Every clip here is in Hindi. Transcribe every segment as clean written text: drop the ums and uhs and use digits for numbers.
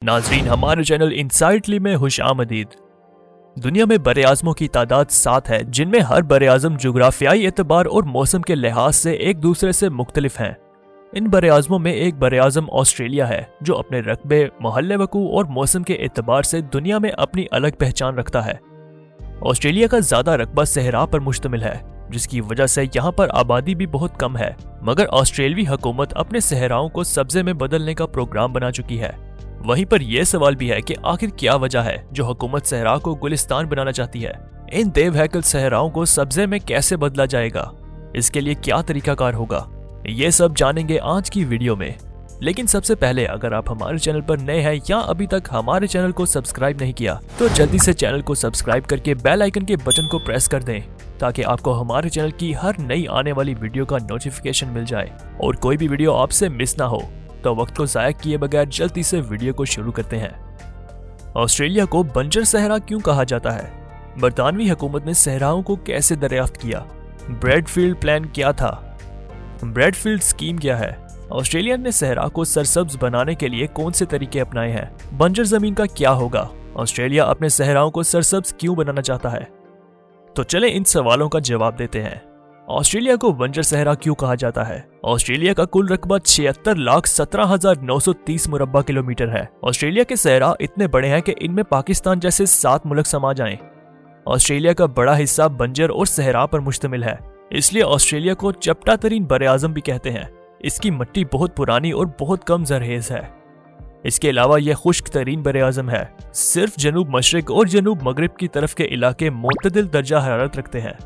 नाजरीन, हमारे चैनल इनसाइटली में खुशामदीद। दुनिया में बरे आज़मों की तादाद 7 है, जिनमें हर बरे आज़म जुग्राफियाई एतबार और मौसम के लिहाज से एक दूसरे से मुख्तलिफ हैं। इन बरे आज़मों में एक बरे आज़म ऑस्ट्रेलिया है, जो अपने रकबे, महल्ले वकू और मौसम के एतबार से दुनिया में अपनी अलग पहचान रखता है। ऑस्ट्रेलिया का ज़्यादा रकबा सहरा पर मुश्तमिल है, जिसकी वजह से यहाँ पर आबादी भी बहुत कम है, मगर ऑस्ट्रेलियाई हुकूमत अपने सहराओं को सब्जे में बदलने का प्रोग्राम बना चुकी है। वहीं पर यह सवाल भी है कि आखिर क्या वजह है जो हुकूमत सहरा को गुलिस्तान बनाना चाहती है। इन देवहैकल सहराओं को सब्जे में कैसे बदला जाएगा, इसके लिए क्या तरीकाकार होगा, ये सब जानेंगे आज की वीडियो में। लेकिन सबसे पहले, अगर आप हमारे चैनल पर नए हैं या अभी तक हमारे चैनल को सब्सक्राइब नहीं किया, तो जल्दी से चैनल को सब्सक्राइब करके बेल आइकन के बटन को प्रेस कर दें, ताकि आपको हमारे चैनल की हर नई आने वाली वीडियो का नोटिफिकेशन मिल जाए और कोई भी वीडियो आपसे मिस ना हो। तो वक्त को ज़ाया किए बगैर जल्दी से वीडियो को शुरू करते हैं। ऑस्ट्रेलिया को बंजर सहरा क्यों कहा जाता है? बरतानवी हुकूमत ने सहराओं को कैसे दरियाफ्त किया? ब्रैडफील्ड प्लान क्या था? ब्रैडफील्ड स्कीम क्या है? ऑस्ट्रेलिया ने सहरा को सरसब्ज बनाने के लिए कौन से तरीके अपनाए हैं? बंजर जमीन का क्या होगा? ऑस्ट्रेलिया अपने सहराओं को सरसब्ज क्यों बनाना चाहता है? तो चलें इन सवालों का जवाब देते हैं। ऑस्ट्रेलिया को बंजर सहरा क्यों कहा जाता है? ऑस्ट्रेलिया का कुल रकबा 76,17,930 मुरब्बा किलोमीटर है। ऑस्ट्रेलिया के सहरा इतने बड़े हैं कि इनमें पाकिस्तान जैसे 7 मुल्क समा जाएं। ऑस्ट्रेलिया का बड़ा हिस्सा बंजर और सहरा पर मुश्तमिल है, इसलिए ऑस्ट्रेलिया को चपटा तरीन बरे आज़म भी कहते हैं। इसकी मिट्टी बहुत पुरानी और बहुत कम जरखेज है। इसके अलावा यह खुश्क तरीन बरे आज़म है। सिर्फ जनूब मशरिक और जनूब मगरिब की तरफ के इलाके मोतदिल दर्जा हरारत रखते हैं।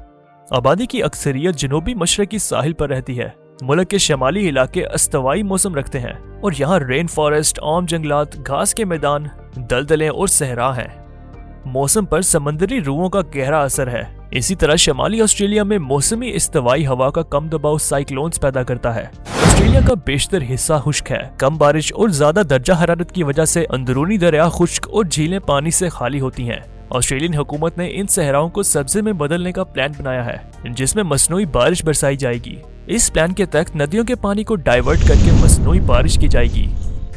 आबादी की अक्सरियत जनूबी मशरकी साहिल पर रहती है। मुल्क के शमाली इलाके अस्तवाई मौसम रखते हैं और यहाँ रेन फॉरेस्ट, आम जंगलात, घास के मैदान, दलदलें और सहरा हैं। मौसम पर समंदरी रुओं का गहरा असर है। इसी तरह शमाली ऑस्ट्रेलिया में मौसमी इस्तवाई हवा का कम दबाव साइक्लोन्स पैदा करता है। ऑस्ट्रेलिया का बेशतर हिस्सा खुश्क है। कम बारिश और ज्यादा दर्जा हरारत की वजह से अंदरूनी दरिया खुश्क और झीलें पानी से खाली होती हैं। ऑस्ट्रेलियन हुकूमत ने इन सहराओं को सब्जे में बदलने का प्लान बनाया है, जिसमें मसनूई बारिश बरसाई जाएगी। इस प्लान के तहत नदियों के पानी को डाइवर्ट करके मसनूई बारिश की जाएगी।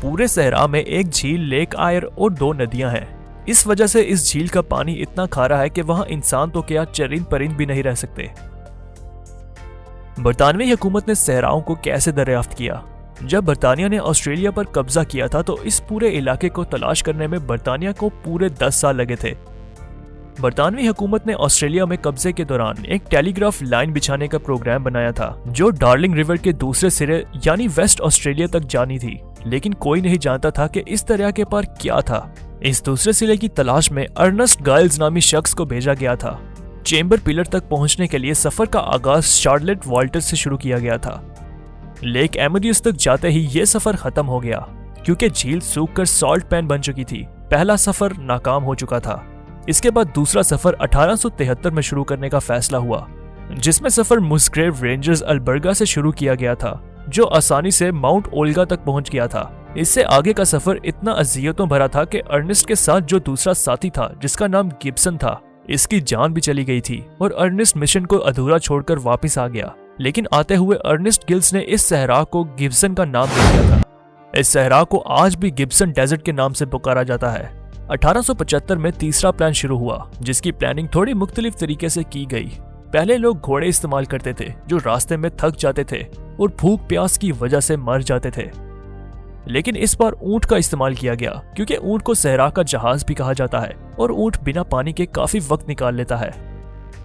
पूरे सहरा में एक झील, लेक आयर और 2 नदियां हैं। इस वजह से इस झील का पानी इतना खारा है कि वहां इंसान तो क्या, चरिंद परिंद भी नहीं रह सकते। बरतानवी हुकूमत ने सहराओं को कैसे दरियाफ्त किया? जब बरतानिया ने ऑस्ट्रेलिया पर कब्जा किया था, तो इस पूरे इलाके को तलाश करने में बरतानिया को पूरे 10 साल लगे थे। बरतानवी हुकूमत ने ऑस्ट्रेलिया में कब्जे के दौरान एक टेलीग्राफ लाइन बिछाने का प्रोग्राम बनाया था, जो डार्लिंग रिवर के दूसरे सिरे यानी वेस्ट ऑस्ट्रेलिया तक जानी थी। लेकिन कोई नहीं जानता था कि इस दरिया के पार क्या था। इस दूसरे सिरे की तलाश में अर्नेस्ट गाइल्स नामी शख्स को भेजा गया था। चेंबर पिलर तक पहुंचने के लिए सफर का आगाज शार्लेट वाल्टर से शुरू किया गया था। लेक एमेडियस तक जाते ही यह सफर खत्म हो गया, क्योंकि झील सूखकर सॉल्ट पैन बन चुकी थी। पहला सफर नाकाम हो चुका था। इसके बाद दूसरा सफर 1873 में शुरू करने का फैसला हुआ, जिसमें सफर मुस्ग्रेव रेंजर्स अल्बर्गा से शुरू किया गया था, जो आसानी से माउंट ओल्गा तक पहुंच गया था। इससे आगे का सफर इतना अजियतों भरा था कि अर्नेस्ट के साथ जो दूसरा साथी था, जिसका नाम गिब्सन था, इसकी जान भी चली गई थी और अर्नेस्ट मिशन को अधूरा छोड़कर वापस आ गया। लेकिन आते हुए अर्नेस्ट गिल्स ने इस सहरा को गिब्सन का नाम दे दिया था। इस सहरा को आज भी गिब्सन डेजर्ट के नाम से पुकारा जाता है। 1875 में तीसरा प्लान शुरू हुआ, जिसकी प्लानिंग थोड़ी मुख्तलिफ तरीके से की गई। पहले लोग घोड़े इस्तेमाल करते थे, जो रास्ते में थक जाते थे और भूख प्यास की वजह से मर जाते थे। लेकिन इस बार ऊंट का इस्तेमाल किया गया, क्योंकि ऊंट को सहरा का जहाज भी कहा जाता है और ऊंट बिना पानी के काफी वक्त निकाल लेता है।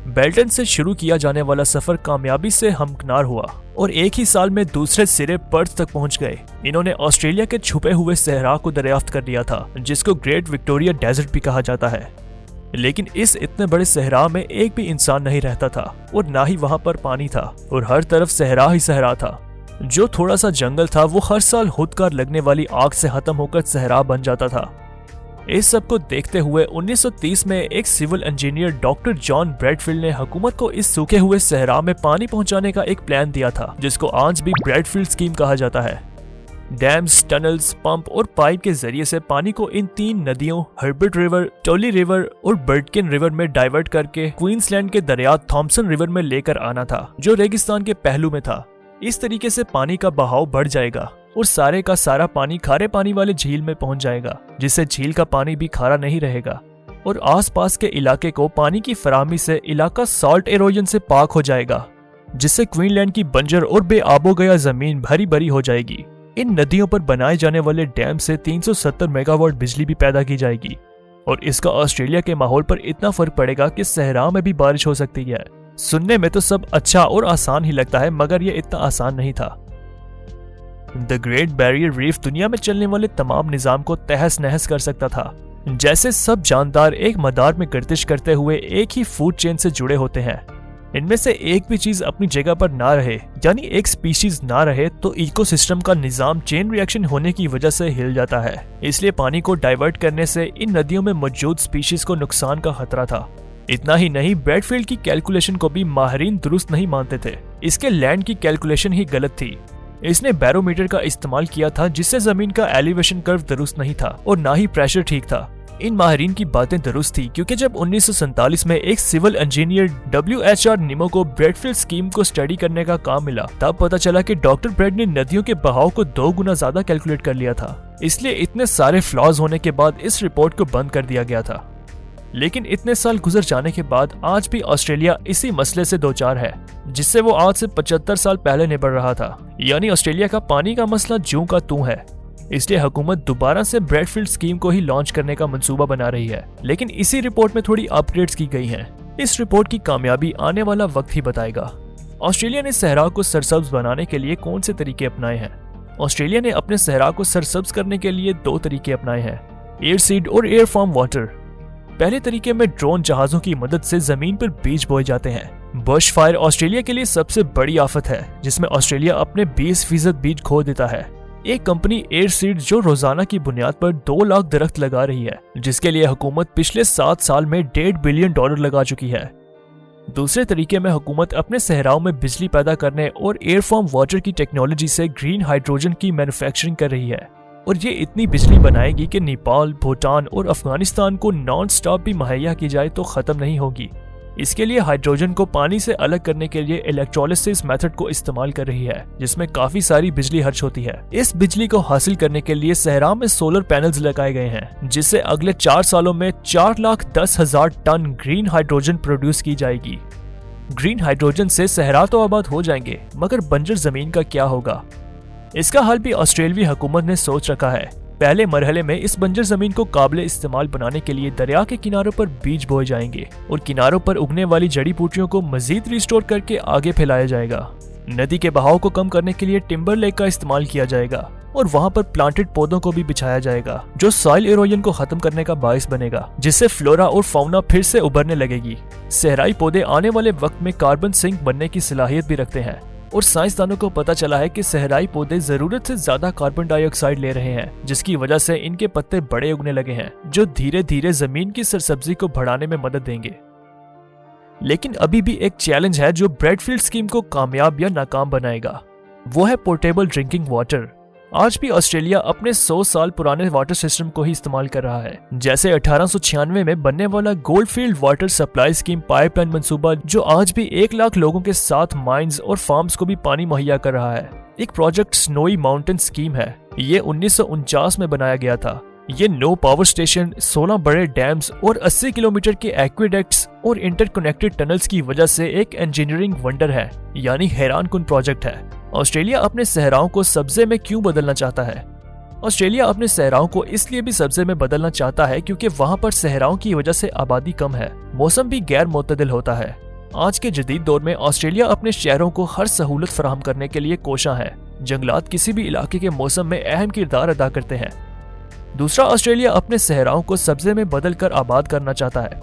बेल्टन से शुरू किया जाने वाला सफर कामयाबी से हमकिनार हुआ और एक ही साल में दूसरे सिरे पर्थ तक पहुंच गए। इन्होंने ऑस्ट्रेलिया के छुपे हुए सहरा को दरियाफ्त कर लिया था, जिसको ग्रेट विक्टोरिया डेजर्ट भी कहा जाता है। लेकिन इस इतने बड़े सहरा में एक भी इंसान नहीं रहता था और ना ही वहां पर पानी था, और हर तरफ सहरा ही सहरा था। जो थोड़ा सा जंगल था, वो हर साल खुदकार लगने वाली आग से खत्म होकर सहरा बन जाता था। इस सब को देखते हुए 1930 में एक civil engineer doctor John Bradfield ने हुकूमत को इस सूखे हुए सहरा में पानी पहुंचाने का एक प्लान दिया था, जिसको आज भी ब्रैडफील्ड स्कीम कहा जाता है। डैम्स, टनल्स, पंप और पाइप के जरिए से पानी को इन 3 नदियों हर्बर्ट रिवर, टोली रिवर और बर्डकिन रिवर में डाइवर्ट करके क्वींसलैंड के दरिया थॉम्सन रिवर में लेकर आना था, जो रेगिस्तान के पहलू में था। इस तरीके से पानी का बहाव बढ़ जाएगा और सारे का सारा पानी खारे पानी वाले झील में पहुंच जाएगा, जिससे झील का पानी भी खारा नहीं रहेगा और आसपास के इलाके को पानी की फराहमी से इलाका सॉल्ट एरोजन से पाक हो जाएगा, जिससे क्वीनलैंड की बंजर और बेआबोगया जमीन भरी भरी हो जाएगी। इन नदियों पर बनाए जाने वाले डैम से 370 मेगावाट बिजली भी पैदा की जाएगी और इसका ऑस्ट्रेलिया के माहौल पर इतना फर्क पड़ेगा कि सहरा में भी बारिश हो सकती है। सुनने में तो सब अच्छा और आसान ही लगता है, मगर यह इतना आसान नहीं था। द ग्रेट बैरियर रीफ दुनिया में चलने वाले तमाम निजाम को तहस नहस कर सकता था। जैसे सब जानदार एक मदार में गर्दिश करते हुए एक ही फूड चेन से जुड़े होते हैं, इनमें से एक भी चीज अपनी जगह पर ना रहे, यानी एक स्पीशीज ना रहे, तो इकोसिस्टम का निजाम चेन रिएक्शन होने की वजह से हिल जाता है। इसलिए पानी को डाइवर्ट करने से इन नदियों में मौजूद स्पीशीज को नुकसान का खतरा था। इतना ही नहीं, ब्रैडफील्ड की कैलकुलेशन को भी माहिरीन दुरुस्त नहीं मानते थे। इसके लैंड की कैलकुलेशन ही गलत थी। इसने बैरोमीटर का इस्तेमाल किया था, जिससे जमीन का एलिवेशन कर्व दुरुस्त नहीं था और ना ही प्रेशर ठीक था। इन माहिरीन की बातें दुरुस्त थी, क्योंकि जब 1947 में एक सिविल इंजीनियर WHR निमो को ब्रैडफील्ड स्कीम को स्टडी करने का काम मिला, तब पता चला कि डॉक्टर ब्रैड ने नदियों के बहाव को 2 गुना ज्यादा कैलकुलेट कर लिया था। इसलिए इतने सारे फ्लॉज होने के बाद इस रिपोर्ट को बंद कर दिया गया था। लेकिन इतने साल गुजर जाने के बाद आज भी ऑस्ट्रेलिया इसी मसले से दो चार है, जिससे वो आज से 75 साल पहले निपट रहा था। यानी ऑस्ट्रेलिया का पानी का मसला ज्यों का त्यों है। इसलिए हुकूमत दोबारा से ब्रैडफील्ड स्कीम को ही लॉन्च करने का मंसूबा बना रही है, लेकिन इसी रिपोर्ट में थोड़ी अपग्रेड्स की गई हैं। इस रिपोर्ट की कामयाबी आने वाला वक्त ही बताएगा। ऑस्ट्रेलिया ने सहरा को सरसब्ज बनाने के लिए कौन से तरीके अपनाए हैं? ऑस्ट्रेलिया ने अपने सहरा को सरसब्ज करने के लिए 2 तरीके अपनाए हैं, एयर सीड और एयर फार्म वाटर। पहले तरीके में ड्रोन जहाजों की मदद से जमीन पर बीज बोए जाते हैं। बर्श फायर ऑस्ट्रेलिया के लिए सबसे बड़ी आफत है, जिसमें ऑस्ट्रेलिया अपने 20% बीज खो देता है। एक कंपनी एयर सीड जो रोजाना की बुनियाद पर 2 लाख दरख्त लगा रही है, जिसके लिए हुकूमत पिछले 7 साल में $1.5 बिलियन लगा चुकी है। दूसरे तरीके में हुकूमत अपने सहराओं में बिजली पैदा करने और एयर फार्म वाटर की टेक्नोलॉजी से ग्रीन हाइड्रोजन की मैन्युफैक्चरिंग कर रही है, और ये इतनी बिजली बनाएगी कि नेपाल, भूटान और अफगानिस्तान को नॉन स्टॉप भी मुहैया की जाए तो खत्म नहीं होगी। इसके लिए हाइड्रोजन को पानी से अलग करने के लिए इलेक्ट्रोलिसिस मेथड को इस्तेमाल कर रही है, जिसमें काफी सारी बिजली खर्च होती है। इस बिजली को हासिल करने के लिए सहरा में सोलर पैनल्स लगाए गए हैं, जिससे अगले 4 सालों में 4,10,000 टन ग्रीन हाइड्रोजन प्रोड्यूस की जाएगी। ग्रीन हाइड्रोजन से सहरा तो आबाद हो जाएंगे, मगर बंजर जमीन का क्या होगा? इसका हल भी ऑस्ट्रेलियाई हुकूमत ने सोच रखा है। पहले मरहले में इस बंजर जमीन को काबिले इस्तेमाल बनाने के लिए दरिया के किनारों पर बीज बोए जाएंगे और किनारों पर उगने वाली जड़ी बूटियों को मजीद रिस्टोर करके आगे फैलाया जाएगा। नदी के बहाव को कम करने के लिए टिम्बर लेक का इस्तेमाल किया जाएगा और वहां पर प्लांटेड पौधों को भी बिछाया जाएगा, जो सॉइल इरोजन को खत्म करने का बायस बनेगा, जिससे फ्लोरा और फाउना फिर से उभरने लगेगी। सहराई पौधे आने वाले वक्त में कार्बन सिंक बनने की सलाहियत भी रखते हैं, और साइंसदानों को पता चला है कि सहराई पौधे जरूरत से ज्यादा कार्बन डाइऑक्साइड ले रहे हैं, जिसकी वजह से इनके पत्ते बड़े उगने लगे हैं, जो धीरे धीरे जमीन की सरसब्जी को बढ़ाने में मदद देंगे। लेकिन अभी भी एक चैलेंज है जो ब्रैडफील्ड स्कीम को कामयाब या नाकाम बनाएगा, वो है पोर्टेबल ड्रिंकिंग वाटर। आज भी ऑस्ट्रेलिया अपने 100 साल पुराने वाटर सिस्टम को ही इस्तेमाल कर रहा है, जैसे 1896 में बनने वाला Goldfield water supply scheme pipeline मंसूबा, जो आज भी 1 लाख लोगों के साथ माइंस और फार्म्स को भी पानी मुहैया कर रहा है। एक प्रोजेक्ट स्नोई माउंटेन स्कीम है, ये 1949 में बनाया गया था। ये 9 पावर स्टेशन, 16 बड़े डैम्स और 80 किलोमीटर के एक्वेडक्ट्स और इंटरकनेक्टेड टनल्स की वजह से एक इंजीनियरिंग वंडर है, यानी हैरानकुन प्रोजेक्ट है। ऑस्ट्रेलिया अपने सहराओं को सब्जे में क्यों बदलना चाहता है? ऑस्ट्रेलिया अपने सहराओं को इसलिए भी सब्जे में बदलना चाहता है क्योंकि वहां पर सहराओं की वजह से आबादी कम है, मौसम भी गैर मुतदिल होता है। आज के जदीद दौर में ऑस्ट्रेलिया अपने शहरों को हर सहूलत फराहम करने के लिए कोशा है। जंगलात किसी भी इलाके के मौसम में अहम किरदार अदा करते हैं। दूसरा, ऑस्ट्रेलिया अपने सहराओं को सब्जे में बदल कर आबाद करना चाहता है।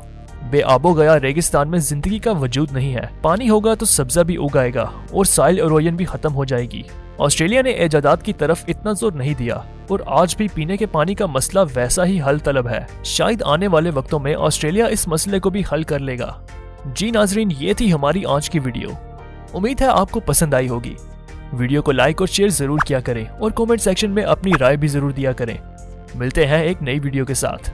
बेआबो गया रेगिस्तान में जिंदगी का वजूद नहीं है। पानी होगा तो सब्जा भी उगाएगा और सॉइल इरोजन भी खत्म हो जाएगी। ऑस्ट्रेलिया ने इजादात की तरफ इतना जोर नहीं दिया और आज भी पीने के पानी का मसला वैसा ही हल तलब है। शायद आने वाले वक्तों में ऑस्ट्रेलिया इस मसले को भी हल कर लेगा। जी नाजरीन, ये थी हमारी आज की वीडियो। उम्मीद है आपको पसंद आई होगी। वीडियो को लाइक और शेयर जरूर किया करें और कमेंट सेक्शन में अपनी राय भी जरूर दिया करें। मिलते हैं एक नई वीडियो के साथ।